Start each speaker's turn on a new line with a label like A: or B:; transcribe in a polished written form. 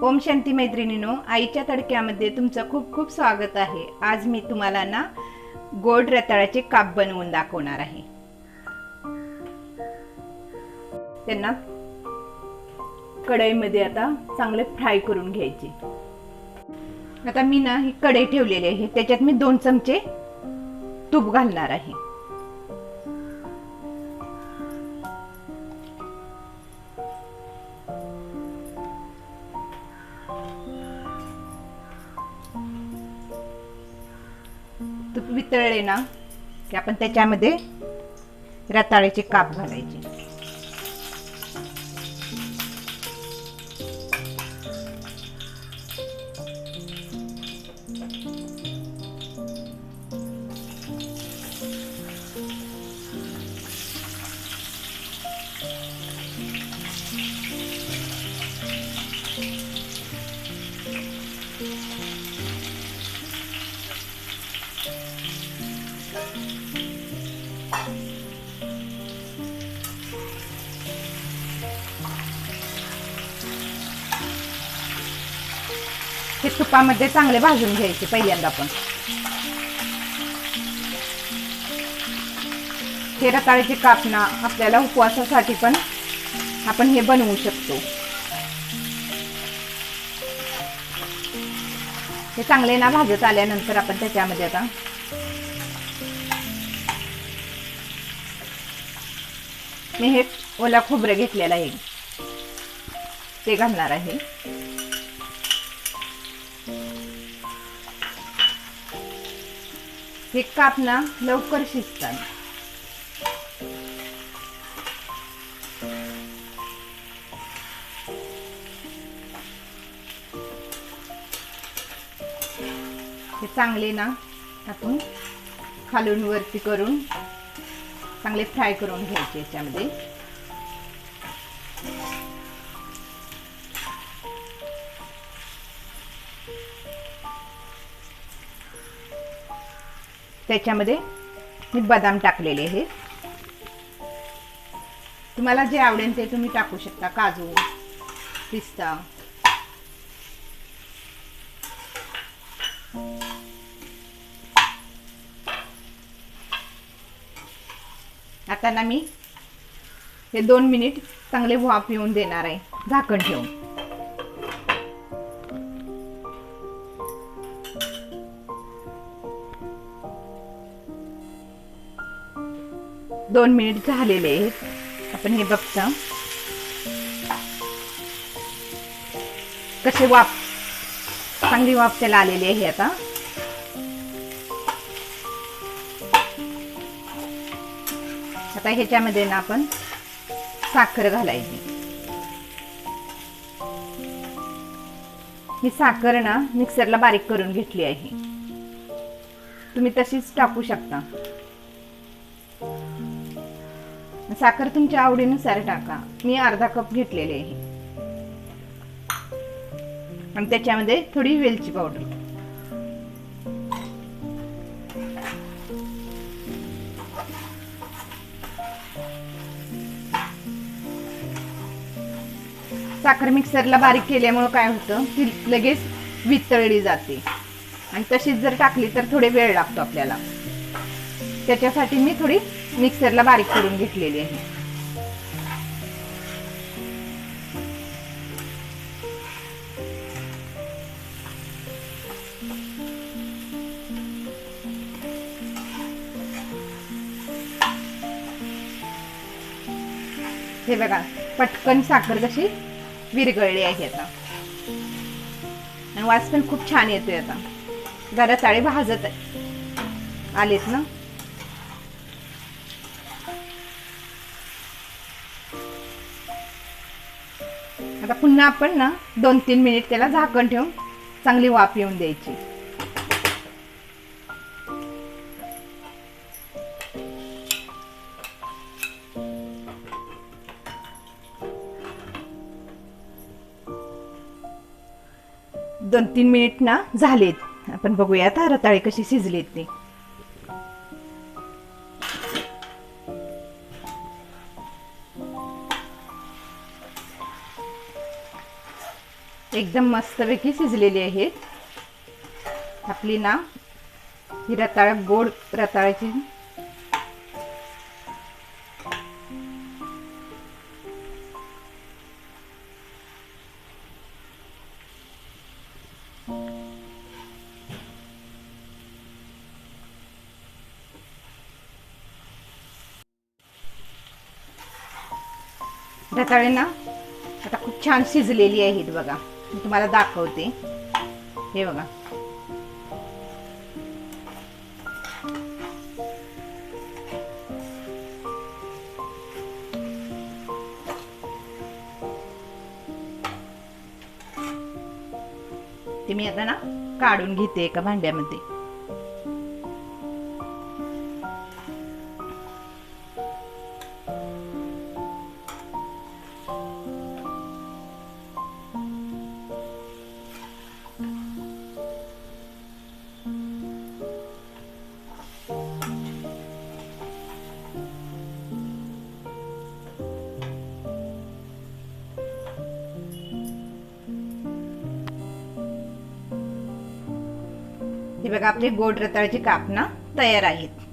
A: ओम शांती मैत्रिणीनो, आईच्या तडक्यामध्ये तुमचं खूप खूप स्वागत आहे। आज मी तुम्हाला ना गोड रताळ्याचे काप बनवून दाखवणार आहे। त्यांना कढईमध्ये आता चांगले फ्राय करून घ्यायचे। आता मी ना ही कढई ठेवलेली आहे, त्याच्यात मी 2 चमचे तूप घालणार आहे। तूप वितळले ना की आपण त्याच्यामध्ये रताळ्याचे काप घालायचे। हे तुपामध्ये चांगले भाजून घ्यायचे पहिल्यांदा आपण। हे रताळ्याचे काप ना आपल्याला उपवासासाठी पण आपण हे बनवू शकतो। हे चांगले ना भाजत आल्यानंतर आपण त्याच्यामध्ये आता मी हे ओला खोबरं घेतलेलं आहे ते घालणार आहे। हे काप ना लवकर शिजतात। हे चांगले ना आपण खालून वरती करून चांगले फ्राय करून घ्यायचे याच्यामध्ये। त्याच्यामध्ये मी बदाम टाकलेले आहेत, तुम्हाला जे आवडेल ते तुम्ही टाकू शकता, काजू, पिस्ता। आता ना मी हे 2 मिनिट चांगले वाफ येऊन देणार आहे झाकण ठेवून। 2 मिनिट झालेले आहेत। आपण हे बघता कसे वाफ चांगली वाफ त्याला आलेली आहे। आता ह्याच्यामध्ये ना आपण साखर घालायची। ही साखर ना मिक्सरला बारीक करून घेतली आहे, तुम्ही तशीच टाकू शकता। साखर तुमच्या आवडीनुसार टाका, मी अर्धा कप घेतलेले आहे। आणि त्याच्यामध्ये थोडी वेलची पावडर, साखर मिक्सरला बारीक केल्यामुळे काय होतं ती लगेच वितळली जाते, आणि तशीच जर टाकली तर थोडे वेळ लागतो आपल्याला। त्याच्यासाठी मी थोडी मिक्सरला बारीक करून घेतलेली आहे। हे बघा पटकन साखर कशी विरघळली आहे आता, आणि वास पण खूप छान येतोय। आता रताळे भाजत आलेत ना। आता पुन्हा आपण ना 2-3 मिनिट त्याला झाकण ठेवून चांगली वाफ येऊन द्यायची। दोन 3 मिनिट ना झालेत, आपण बघूया आता रताळे कशी शिजलेत ते। एकदम मस्तपैकी शिजलेली आहेत. आपली ना ही रताळ, गोड रताळ्याची रताळे ना आता खूप छान शिजलेली आहेत बघा. मी तुम्हाला दाखवते. हे बघा, ते मी आता ना काढून घेते एका भांड्यामध्ये. हे बघा, आपले गोड रताळ्याचे काप ना तयार आहेत.